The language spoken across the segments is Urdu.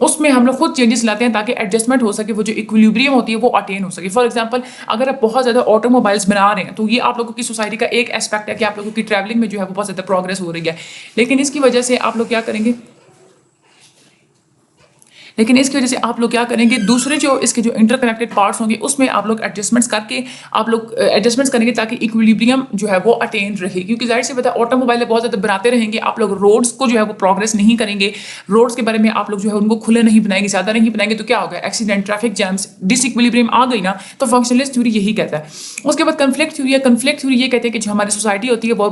اس میں ہم لوگ خود چینجز لاتے ہیں تاکہ ایڈجسٹمنٹ ہو سکے, وہ جو ایکویلیبریم ہوتی ہے وہ اٹین ہو سکے. فار ایگزامپل اگر آپ بہت زیادہ آٹو موبائلس بنا رہے ہیں تو یہ آپ لوگوں کی سوسائٹی کا ایک اسپیکٹ ہے کہ آپ لوگوں کی ٹریولنگ میں جو ہے وہ بہت زیادہ پروگرس ہو رہی ہے, لیکن اس کی وجہ سے آپ لوگ کیا کریں گے, آپ لوگ کیا کریں گے, دوسرے جو اس کے جو انٹر کنیکٹڈ پارٹس ہوں گے اس میں آپ لوگ ایڈجسٹمنٹس کر کے آپ لوگ ایڈجسٹمنٹس کریں گے تاکہ ایکویلیبریم جو ہے وہ اٹین رہے. کیونکہ ظاہر سی بات ہے آٹو موبائل بہت زیادہ بناتے رہیں گے, آپ لوگ روڈس کو جو ہے وہ پروگرس نہیں کریں گے, روڈس کے بارے میں آپ لوگ جو ہے ان کو کھلے نہیں بنائیں گے, زیادہ نہیں بنائیں گے, تو کیا ہوگا, ایکسیڈنٹ, ٹریفک جیمس, ڈس ایکویلیبریم آ گئی نا. تو فنکشنلسٹ تھیوری یہی کہتا ہے. اس کے بعد کنفلکٹ تھیوری ہے. کنفلکٹ تھیوری یہ کہتے ہیں کہ جو ہماری سوسائٹی ہوتی ہے وہ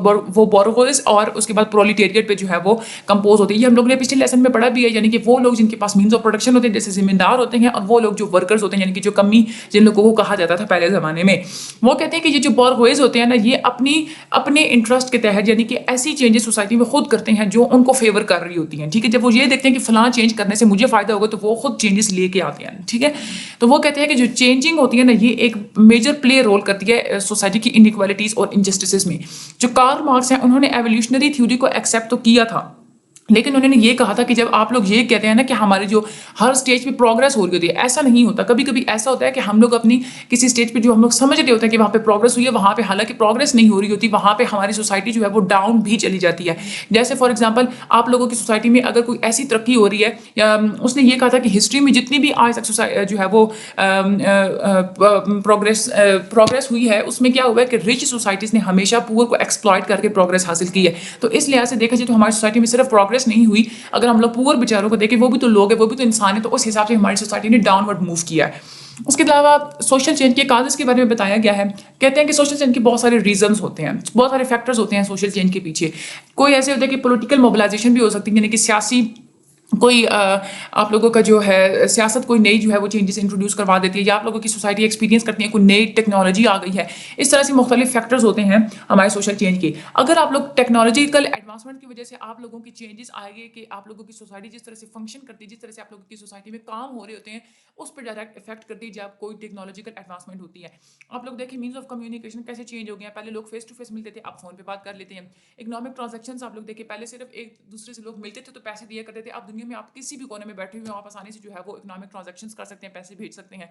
بورغوز اور اس کے بعد پرولیٹیریٹ پہ جو ہے وہ کمپوز ہوتی ہے. یہ ہم لوگوں نے پچھلے لیسن میں پڑھا بھی ہے, یعنی کہ وہ لوگ جن کے پاس مینس آف پروڈکشن ہوتے ہیں جیسے زمیندار ہوتے ہیں, اور وہ لوگ جو ورکرز ہوتے ہیں یعنی کہ جو کمی جن لوگوں کو کہا جاتا تھا پہلے زمانے میں, وہ کہتے ہیں کہ یہ جو بورغوز ہوتے ہیں نا یہ اپنے انٹرسٹ کے تحت یعنی کہ ایسی چینجز سوسائٹی میں خود کرتے ہیں جو ان کو فیور کر رہی ہوتی ہیں. ٹھیک ہے, جب وہ یہ دیکھتے ہیں کہ فلاں چینج کرنے سے مجھے فائدہ ہوگا تو وہ خود چینجز لے کے آتے ہیں. ٹھیک ہے, تو وہ کہتے ہیں کہ جو چینجنگ ہوتی ہے نا یہ ایک میجر پلے رول کرتی ہے سوسائٹی کی انیکوالٹیز اور انجسٹسز میں. جو کارل مارکس ہیں انہوں نے ایولیوشنری تھیوری کو ایکسیپٹ تو کیا تھا, لیکن انہوں نے یہ کہا تھا کہ جب آپ لوگ یہ کہتے ہیں نا کہ ہماری جو ہر اسٹیج پہ پروگرس ہو رہی ہوتی ہے, ایسا نہیں ہوتا. کبھی کبھی ایسا ہوتا ہے کہ ہم لوگ اپنی کسی اسٹیج پہ جو ہم لوگ سمجھ رہے ہوتے ہیں کہ وہاں پہ پروگرس ہوئی ہے, وہاں پہ حالانکہ پروگرس نہیں ہو رہی ہوتی, وہاں پہ ہماری سوسائٹی جو ہے وہ ڈاؤن بھی چلی جاتی ہے. جیسے فار ایگزامپل آپ لوگوں کی سوسائٹی میں اگر کوئی ایسی ترقی ہو رہی ہے, اس نے یہ کہا تھا کہ ہسٹری میں جتنی بھی آج تک جو ہے وہ پروگرس ہوئی ہے اس میں کیا ہوا ہے کہ رچ سوسائٹیز نے ہمیشہ پور کو ایکسپلائٹ کر کے پروگرس حاصل کی ہے. تو اس لحاظ سے دیکھا جائے تو ہماری سوسائٹی میں صرف پروگرس نہیں ہوئی, اگر ہم لوگ پور بیچاروں کو دیکھیں وہ بھی تو لوگ ہیں, وہ بھی تو انسان ہے, تو اس حساب سے ہماری سوسائٹی نے ڈاؤن ورڈ موو کیا ہے. اس کے علاوہ سوشل چینج کے کازز کے بارے میں بتایا گیا ہے. کہتے ہیں کہ سوشل چینج کے بہت سارے ریزنز ہوتے ہیں, بہت سارے فیکٹرز ہوتے ہیں سوشل چینج کے پیچھے. کوئی ایسے ہوتا ہے کہ پولیٹیکل موبلائزیشن بھی ہو سکتی ہے, یعنی کہ سیاسی کوئی آپ لوگوں کا جو ہے سیاست کوئی نئی جو ہے وہ چینجز انٹروڈیوس کروا دیتی ہے, یا آپ لوگوں کی سوسائٹی ایکسپیرینس کرتی ہے کوئی نئی ٹیکنالوجی آ گئی ہے. اس طرح سے مختلف فیکٹرز ہوتے ہیں ہمارے سوشل چینج کے. اگر آپ لوگ ٹیکنالوجیکل ایڈوانسمنٹ کی وجہ سے آپ لوگوں کی چینجز آئے گی کہ آپ لوگوں کی سوسائٹی جس طرح سے فنکشن کرتی ہے, جس طرح سے آپ لوگوں کی سوسائٹی میں کام ہو رہے ہوتے ہیں, اس پہ ڈائریکٹ افیکٹ کرتی ہے جب کوئی ٹیکنالوجیکل ایڈوانسمنٹ ہوتی ہے. آپ لوگ دیکھیں مینس آف کمیونیکیشن کیسے چینج ہو گیا. پہلے لوگ فیس ٹو فیس ملتے تھے, اب فون پہ بات کر لیتے ہیں. اکنامک ٹرانزیکشنز آپ لوگ دیکھیں پہلے صرف ایک دوسرے سے لوگ ملتے تھے تو پیسے دیا کرتے تھے, اب دنیا میں آپ کسی بھی کونے میں بیٹھے ہوئے آپ آسانی سے جو ہے وہ اکنامک ٹرانزیکشنز کر سکتے ہیں, پیسے بھیج سکتے ہیں.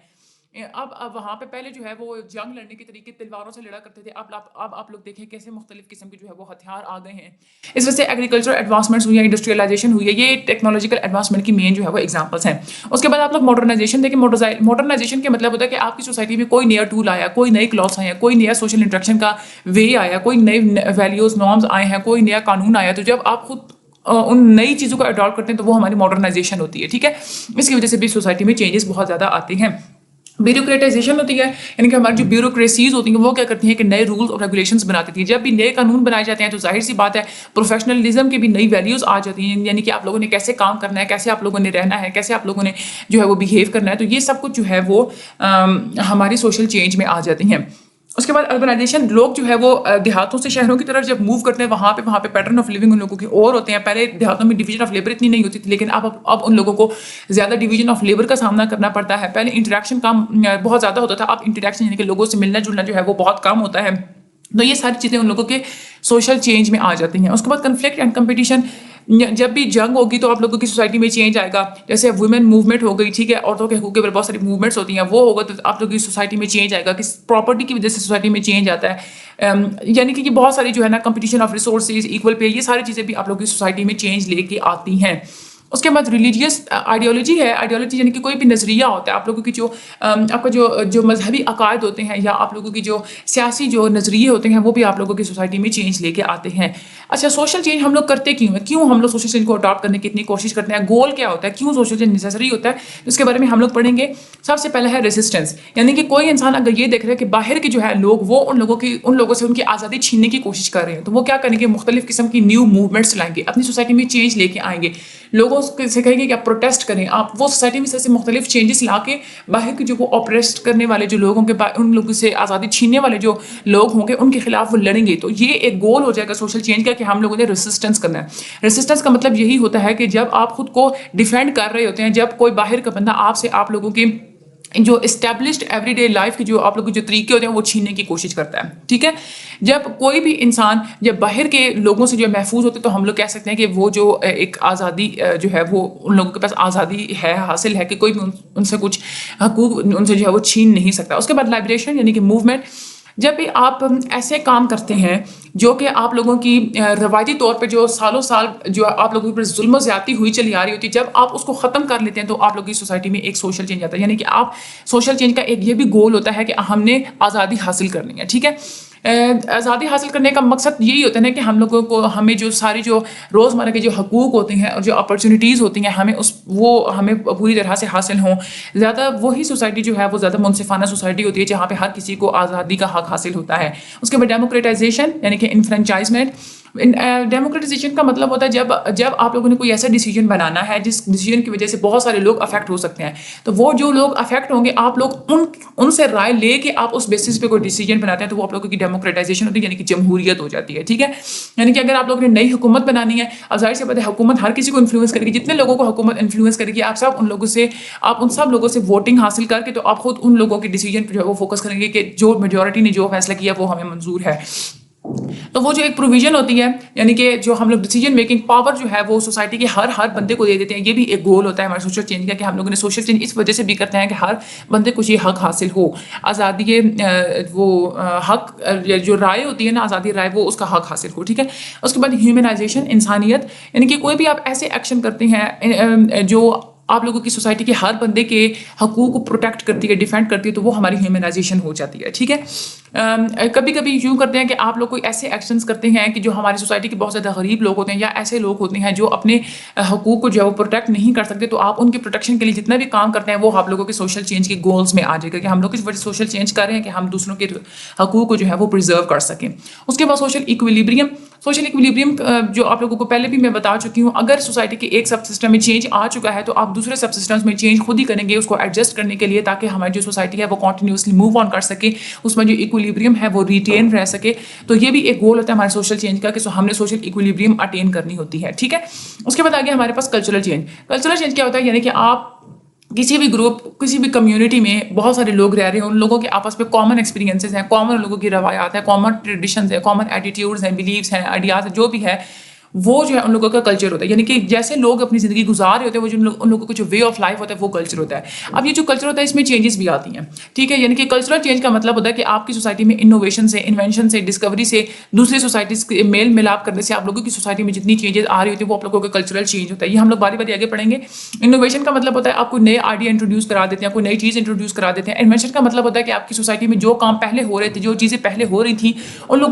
اب وہاں پہ پہلے جو ہے وہ جنگ لڑنے کے طریقے تلواروں سے لڑا کرتے تھے, اب آپ لوگ دیکھیں کیسے مختلف قسم کے جو ہے وہ ہتھیار آ گئے ہیں. اس وجہ سے ایگریکلچر ایڈوانسمنٹس ہوئی ہیں, انڈسٹریلائزیشن ہوئی ہے, یہ ٹیکنالوجیکل ایڈوانسمنٹ کی مین جو ہے وہ ایگزامپلس ہیں. اس کے بعد آپ لوگ ماڈرنائزیشن دیکھیں. ماڈرنائزیشن کا مطلب ہوتا ہے کہ آپ کی سوسائٹی میں کوئی نیا ٹول آیا, کوئی نئے کلاتھس آئے ہیں, کوئی نیا سوشل انٹریکشن کا وے آیا, کوئی نئے ویلیوز نارمز آئے ہیں, کوئی نیا قانون آیا. تو جب آپ خود ان نئی چیزوں کو اڈاپٹ کرتے ہیں تو وہ ہماری ماڈرنائزیشن ہوتی ہے. ٹھیک ہے, اس کی وجہ سے بھی سوسائٹی میں چینجز بہت زیادہ آتے ہیں. بیوروکریٹائزیشن ہوتی ہے, یعنی کہ ہماری جو بیوروکریسیز ہوتی ہیں وہ کیا کرتی ہیں کہ نئے رولز اور ریگولیشنز بناتی تھیں. جب بھی نئے قانون بنائے جاتے ہیں تو ظاہر سی بات ہے پروفیشنلزم کی بھی نئی ویلیوز آ جاتی ہیں, یعنی کہ آپ لوگوں نے کیسے کام کرنا ہے, کیسے آپ لوگوں نے رہنا ہے, کیسے آپ لوگوں نے جو ہے وہ بہیو کرنا ہے. تو یہ سب کچھ جو ہے وہ ہماری سوشل چینج میں آ جاتی ہیں. اس کے بعد اربنائزیشن, لوگ جو ہے وہ دیہاتوں سے شہروں کی طرف جب موو کرتے ہیں وہاں پہ پیٹرن آف لیونگ ان لوگوں کے اور ہوتے ہیں. پہلے دیہاتوں میں ڈویژن آف لیبر اتنی نہیں ہوتی تھی, لیکن اب ان لوگوں کو زیادہ ڈویژن آف لیبر کا سامنا کرنا پڑتا ہے. پہلے انٹریکشن کم بہت زیادہ ہوتا تھا, اب انٹریکشن یعنی کہ لوگوں سے ملنا جلنا جو ہے وہ بہت کم ہوتا ہے. تو یہ ساری چیزیں ان لوگوں کے سوشل چینج میں آ جاتی ہیں. اس کے بعد کنفلکٹ اینڈ کمپٹیشن, جب بھی جنگ ہوگی تو آپ لوگوں کی سوسائٹی میں چینج آئے گا. جیسے ویمن موومنٹ ہو گئی, ٹھیک ہے, عورتوں کے حقوق کے اوپر بہت ساری موومنٹس ہوتی ہیں, وہ ہوگا تو آپ لوگوں کی سوسائٹی میں چینج آئے گا. کہ پراپرٹی کی وجہ سے سوسائٹی میں چینج آتا ہے, یعنی کہ یہ بہت ساری جو ہے نا competition of resources, equal pay, یہ ساری چیزیں بھی آپ لوگوں کی سوسائٹی میں چینج لے کے آتی ہیں. اس کے بعد ریلیجیس آئیڈیالوجی ہے. آئیڈیالوجی یعنی کہ کوئی بھی نظریہ ہوتا ہے, آپ لوگوں کی جو آپ کا جو مذہبی عقائد ہوتے ہیں یا آپ لوگوں کی جو سیاسی جو نظریے ہوتے ہیں وہ بھی آپ لوگوں کی سوسائٹی میں چینج لے کے آتے ہیں. اچھا, سوشل چینج ہم لوگ کرتے کیوں ہیں, کیوں ہم لوگ سوشل چینج کو اڈاپٹ کرنے کی اتنی کوشش کرتے ہیں, گول کیا ہوتا ہے, کیوں سوشل چینج نیسیسری ہوتا ہے, اس کے بارے میں ہم لوگ پڑھیں گے. سب سے پہلا ہے ریزسٹنس, یعنی کہ کوئی انسان اگر یہ دیکھ رہا ہے کہ باہر کے جو ہے لوگ وہ ان لوگوں سے ان کی آزادی چھیننے کی کوشش کر رہے ہیں, تو وہ کیا کریں گے, مختلف قسم کی نیو موومنٹس لائیں گے, اپنی سوسائٹی میں چینج لے کے آئیں گے. لوگوں سے کہیں گے کہ آپ پروٹیسٹ کریں, آپ وہ سوسائٹی میں سے مختلف چینجز لا کے باہر کے جو وہ آپریسٹ کرنے والے جو لوگ ہوں گے, ان لوگوں سے آزادی چھیننے والے جو لوگ ہوں گے ان کے خلاف وہ لڑیں گے. تو یہ ایک گول ہو جائے گا سوشل چینج کا کہ ہم لوگوں نے ریسسٹنس کرنا ہے. ریسسٹنس کا مطلب یہی ہوتا ہے کہ جب آپ خود کو ڈیفینڈ کر رہے ہوتے ہیں, جب کوئی باہر کا بندہ آپ لوگوں کے جو اسٹیبلشڈ ایوری ڈے لائف کے جو آپ لوگ کے جو طریقے ہوتے ہیں وہ چھیننے کی کوشش کرتا ہے. ٹھیک ہے, جب کوئی بھی انسان جب باہر کے لوگوں سے جو محفوظ ہوتے تو ہم لوگ کہہ سکتے ہیں کہ وہ جو ایک آزادی جو ہے وہ ان لوگوں کے پاس آزادی ہے, حاصل ہے کہ کوئی بھی ان سے کچھ حقوق ان سے جو ہے وہ چھین نہیں سکتا. اس کے بعد لائبریشن یعنی کہ موومنٹ. جب بھی آپ ایسے کام کرتے ہیں جو کہ آپ لوگوں کی روایتی طور پہ جو سالوں سال جو آپ لوگوں پر ظلم و زیادتی ہوئی چلی آ رہی ہوتی ہے, جب آپ اس کو ختم کر لیتے ہیں تو آپ لوگوں کی سوسائٹی میں ایک سوشل چینج آتا ہے. یعنی کہ آپ سوشل چینج کا ایک یہ بھی گول ہوتا ہے کہ ہم نے آزادی حاصل کرنی ہے. ٹھیک ہے, آزادی حاصل کرنے کا مقصد یہی ہوتا ہے نا کہ ہم لوگوں کو ہمیں جو ساری جو روزمرہ کے جو حقوق ہوتے ہیں اور جو اپرچونیٹیز ہوتی ہیں وہ ہمیں پوری طرح سے حاصل ہوں. زیادہ وہی سوسائٹی جو ہے وہ زیادہ منصفانہ سوسائٹی ہوتی ہے جہاں پہ ہر کسی کو آزادی کا حق حاصل ہوتا ہے. اس کے بعد ڈیموکریٹائزیشن یعنی کہ انفرینچائزمنٹ. ڈیموکریٹائزیشن کا مطلب ہوتا ہے جب آپ لوگوں نے کوئی ایسا ڈیسیجن بنانا ہے جس ڈیسیجن کی وجہ سے بہت سارے لوگ افیکٹ ہو سکتے ہیں, تو وہ جو لوگ افیکٹ ہوں گے آپ لوگ ان سے رائے لے کے آپ اس بیسس پہ کوئی ڈیسیجن بناتے ہیں تو وہ آپ لوگوں کی ڈیموکریٹائزیشن ہوتی ہے یعنی کہ جمہوریت ہو جاتی ہے. ٹھیک ہے, یعنی کہ اگر آپ لوگوں نے نئی حکومت بنانی ہے, اب ظاہر سی بات ہے حکومت ہر کسی کو انفلوئنس کرے گی, جتنے لوگوں کو حکومت انفلوئنس کرے گی آپ ان سب لوگوں سے ووٹنگ حاصل کر کے تو آپ خود ان لوگوں کے ڈیسیجن پہ جو ہے وہ فوکس کریں گے کہ جو میجورٹی نے جو فیصلہ کیا وہ ہمیں منظور ہے. تو وہ جو ایک پروویژن ہوتی ہے یعنی کہ جو ہم لوگ ڈیسیجن میکنگ پاور جو ہے وہ سوسائٹی کے ہر بندے کو دے دیتے ہیں. یہ بھی ایک گول ہوتا ہے ہمارے سوشل چینج کا کہ ہم لوگوں نے سوشل چینج اس وجہ سے بھی کرتے ہیں کہ ہر بندے کو یہ حق حاصل ہو, آزادی وہ حق جو رائے ہوتی ہے نا, آزادی رائے وہ اس کا حق حاصل ہو. ٹھیک ہے, اس کے بعد ہیومنائزیشن انسانیت یعنی کہ کوئی بھی آپ ایسے ایکشن کرتے ہیں جو آپ لوگوں کی سوسائٹی کے ہر بندے کے حقوق کو پروٹیکٹ کرتی ہے, ڈیفینڈ کرتی ہے, تو وہ ہماری ہیومنائزیشن ہو جاتی ہے. ٹھیک ہے, کبھی کبھی یوں کرتے ہیں کہ آپ لوگ کوئی ایسے ایکشنز کرتے ہیں کہ جو ہماری سوسائٹی کے بہت زیادہ غریب لوگ ہوتے ہیں یا ایسے لوگ ہوتے ہیں جو اپنے حقوق کو جو ہے وہ پروٹیکٹ نہیں کر سکتے, تو آپ ان کے پروٹیکشن کے لیے جتنا بھی کام کرتے ہیں وہ آپ لوگوں کے سوشل چینج کے گولز میں آ جائے گا کہ ہم لوگ اس وجہ سوشل چینج کر رہے ہیں کہ ہم دوسروں کے حقوق کو جو ہے وہ پرزرو کر سکیں. اس کے بعد سوشل ایکویلیبریم جو آپ لوگوں کو پہلے بھی میں بتا چکی ہوں, اگر سوسائٹی کے ایک سب سسٹم میں چینج آ چکا ہے تو آپ دوسرے سب سسٹمز میں چینج خود ہی کریں گے اس کو ایڈجسٹ کرنے کے لیے, تاکہ ہماری جو سوسائٹی ہے وہ کنٹینیوسلی موو آن کر سکے, اس میں جو ایکویلیبریم ہے وہ ریٹین رہ سکے. تو یہ بھی ایک گول ہوتا ہے ہمارے سوشل چینج کا کہ ہم نے سوشل ایکویلیبریم اٹین کرنی ہوتی ہے. ٹھیک ہے, اس کے بعد آگے ہمارے پاس کلچرل چینج کیا ہوتا ہے, یعنی کہ آپ کسی بھی گروپ کسی بھی کمیونٹی میں بہت سارے لوگ رہ رہے ہیں, ان لوگوں کے آپس میں کامن ایکسپیرینسز ہیں, کامن لوگوں کی روایات ہیں, کامن ٹریڈیشنز ہیں, کامن ایٹیٹیوڈز ہیں, بلیفس ہیں, آئیڈیاز ہیں, جو بھی ہے وہ جو ہے ان لوگوں کا کلچر ہوتا ہے. یعنی کہ جیسے لوگ اپنی زندگی گزار رہے ہوتے ہیں وہ جو ان لوگوں کا جو وے آف لائف ہوتا ہے وہ کلچر ہوتا ہے. اب یہ جو کلچر ہوتا ہے اس میں چینجز بھی آتی ہیں. ٹھیک ہے, یعنی کہ کلچرل چینج کا مطلب ہوتا ہے کہ آپ کی سوسائٹی میں انوویشن سے, انوینشن سے, ڈسکوری سے, دوسری سوسائٹیز کے میل ملاپ کرنے سے آپ لوگوں کی سوسائٹی میں جتنی چینجز آ رہی ہوتی ہیں وہ آپ لوگوں کا کلچرل چینج ہوتا ہے. یہ ہم لوگ باری باری آگے پڑھیں گے. انوویشن کا مطلب ہوتا ہے آپ کو نئے آئیڈیا انٹروڈیوس کرا دیتے ہیں, کوئی نئی چیز انٹروڈیوس کرا دیتے ہیں. انوینشن کا مطلب ہوتا ہے کہ آپ کی سوسائٹی میں جو کام پہلے ہو رہے تھے, جو چیزیں پہلے ہو رہی تھیں,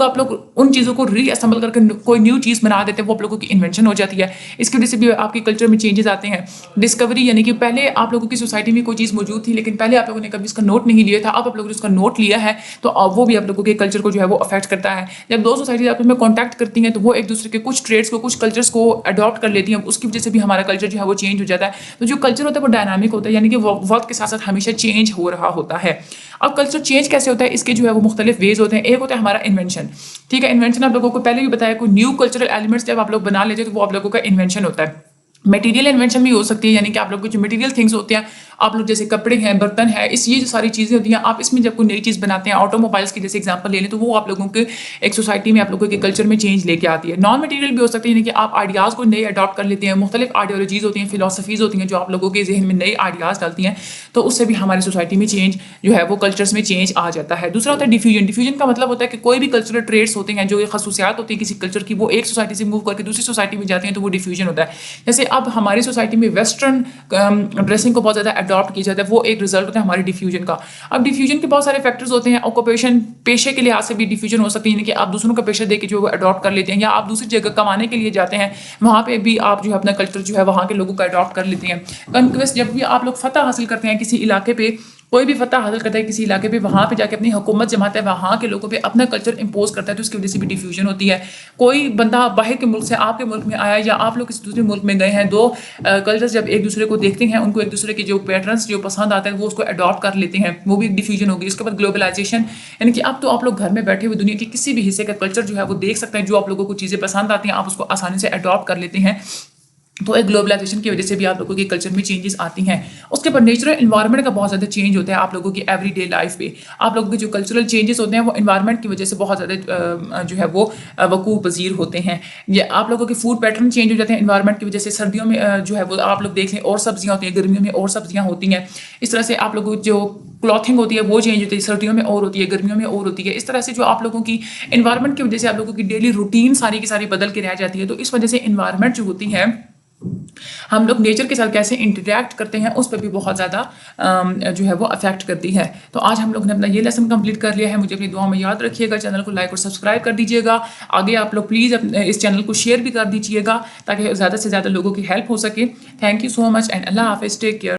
آپ لوگ ان چیزوں کو ری اسمبل کر کے کوئی نیو چیز بنا دیتے ہیں, وہ آپ لوگوں کی انوینشن ہو جاتی ہے. اس کی وجہ سے بھی آپ کے کلچر میں چینجز آتے ہیں. ڈسکوری یعنی کہ پہلے آپ لوگوں کی سوسائٹی میں کوئی چیز موجود تھی لیکن پہلے آپ لوگوں نے کبھی اس کا نوٹ نہیں لیا تھا, اب آپ لوگوں نے اس کا نوٹ لیا ہے تو وہ بھی آپ لوگوں کے کلچر کو جو ہے وہ افیکٹ کرتا ہے. جب دو سوسائٹیز آپس میں کانٹیکٹ کرتی ہیں تو وہ ایک دوسرے کے کچھ ٹریڈس کو, کچھ کلچرس کو اڈاپٹ کر لیتی ہیں, اس کی وجہ سے بھی ہمارا کلچر جو ہے وہ چینج ہو جاتا ہے. تو جو کلچر ہوتا ہے وہ ڈائنامک ہوتا ہے, یعنی کہ وہ وقت کے ساتھ ساتھ ہمیشہ چینج ہو رہا ہوتا ہے. اب کلچر چینج کیسے ہوتا ہے, اس کے جو ہے وہ مختلف ویز ہوتے ہیں. ایک ہوتا ہے ہمارا انوینشن. ٹھیک ہے, انوینشن آپ لوگوں کو پہلے بھی بتایا, کوئی نیو کلچرل ایلیمنٹس جب آپ لوگ بنا لیتے ہیں تو وہ آپ لوگوں کا انوینشن ہوتا ہے. میٹیریل انوینشن بھی ہو سکتی ہے, یعنی کہ آپ لوگ کو جو میٹیریل تھنگس ہوتے ہیں, آپ لوگ جیسے کپڑے ہیں, برتن ہے, یہ جو ساری چیزیں ہوتی ہیں, آپ اس میں جب کوئی نئی چیز بناتے ہیں, آٹو موبائلس کی جیسے ایگزامپل لے لیں, تو وہ آپ لوگوں کے ایک سوسائٹی میں آپ لوگوں کے کلچر میں چینج لے کے آتی ہے. نان میٹیریل بھی ہو سکتی ہے, یعنی کہ آپ آئیڈیاز کو نئے اڈاپٹ کر لیتے ہیں, مختلف آئیڈیالوجیز ہوتی ہیں, فلاسفیز ہوتی ہیں جو آپ لوگوں کے ذہن میں نئے آئیڈیاز ڈالتی ہیں, تو اس سے بھی ہماری سوسائٹی میں چینج جو ہے وہ کلچرس میں چینج آ جاتا ہے. دوسرا ہوتا ہے ڈیفیوژن. ڈیفیوژن کا مطلب ہوتا ہے کہ کوئی بھی کلچرل ٹریٹس ہوتے ہیں, جو خصوصیات ہوتی ہیں کسی کلچر کی, وہ ایک سوسائٹی سے موو کر کے دوسری سوسائٹی میں جاتے ہیں, تو وہ ڈیفیوژن ہوتا ہے. جیسے اب ہماری سوسائٹی میں ویسٹرن ڈریسنگ کو بہت زیادہ اڈاپٹ کیا جاتا ہے, وہ ایک رزلٹ ہوتا ہے ہمارے ڈیفیوژن کا. اب ڈیفیوژن کے بہت سارے فیکٹرز ہوتے ہیں. آکوپیشن, پیشے کے لحاظ سے بھی ڈیفیوژن ہو سکتی ہے, یعنی کہ آپ دوسروں کا پیشہ دے کے جو وہ اڈاپٹ کر لیتے ہیں, یا آپ دوسری جگہ کمانے کے لیے جاتے ہیں, وہاں پہ بھی آپ جو ہے اپنا کلچر جو ہے وہاں کے لوگوں کا اڈاپٹ کر لیتے ہیں. کنکویسٹ, جب بھی آپ لوگ فتح حاصل کرتے ہیں کسی علاقے پہ, کوئی بھی فتح حاصل کرتا ہے کسی علاقے پہ, وہاں پہ جا کے اپنی حکومت جماتا ہے, وہاں کے لوگوں پہ اپنا کلچر امپوز کرتا ہے, تو اس کی وجہ سے بھی ڈیفیوژن ہوتی ہے. کوئی بندہ باہر کے ملک سے آپ کے ملک میں آیا, یا آپ لوگ کسی دوسرے ملک میں گئے ہیں, دو کلچر جب ایک دوسرے کو دیکھتے ہیں, ان کو ایک دوسرے کے جو پیٹرنس جو پسند آتے ہیں وہ اس کو اڈاپٹ کر لیتے ہیں, وہ بھی ایک ڈیفیوژن ہوگی. اس کے بعد گلوبلائزیشن, یعنی کہ اب تو آپ لوگ گھر میں بیٹھے ہوئے دنیا کے کسی بھی حصے کا کلچر جو ہے وہ دیکھ سکتے ہیں, جو آپ لوگوں کو چیزیں پسند آتی ہیں آپ اس کو آسانی سے اڈاپٹ کر لیتے ہیں. تو ایک گلوبلائزیشن کی وجہ سے بھی آپ لوگوں کے کلچر میں چینجز آتی ہیں. اس کے بعد نیچرل انوائرمنٹ کا بہت زیادہ چینج ہوتا ہے آپ لوگوں کی ایوری ڈے لائف پہ. آپ لوگوں کے جو کلچرل چینجز ہوتے ہیں وہ انوائرمنٹ کی وجہ سے بہت زیادہ جو ہے وہ وقوع پذیر ہوتے ہیں. یہ آپ لوگوں کے فوڈ پیٹرن چینج ہو جاتے ہیں انوائرمنٹ کی وجہ سے. سردیوں میں جو ہے وہ آپ لوگ دیکھ لیں اور سبزیاں ہوتی ہیں, گرمیوں میں اور سبزیاں ہوتی ہیں. اس طرح سے آپ لوگوں کی جو کلاتھنگ ہوتی ہے وہ چینج ہوتی ہے, سردیوں میں اور ہوتی ہے, گرمیوں میں اور ہوتی ہے. اس طرح سے جو آپ لوگوں کی انوائرمنٹ کی وجہ سے آپ لوگوں کی ڈیلی روٹین ساری کی ساری بدل کے رہ جاتی ہے. تو اس وجہ سے انوائرمنٹ جو ہوتی ہے, ہم لوگ نیچر کے ساتھ کیسے انٹریکٹ کرتے ہیں اس پہ بھی بہت زیادہ جو ہے وہ افیکٹ کرتی ہے. تو آج ہم لوگ نے اپنا یہ لیسن کمپلیٹ کر لیا ہے. مجھے اپنی دعاؤں میں یاد رکھیے گا. چینل کو لائک اور سبسکرائب کر دیجیے گا. آگے آپ لوگ پلیز اس چینل کو شیئر بھی کر دیجیے گا تاکہ زیادہ سے زیادہ لوگوں کی ہیلپ ہو سکے. Thank you so much and اللہ حافظ. Take care.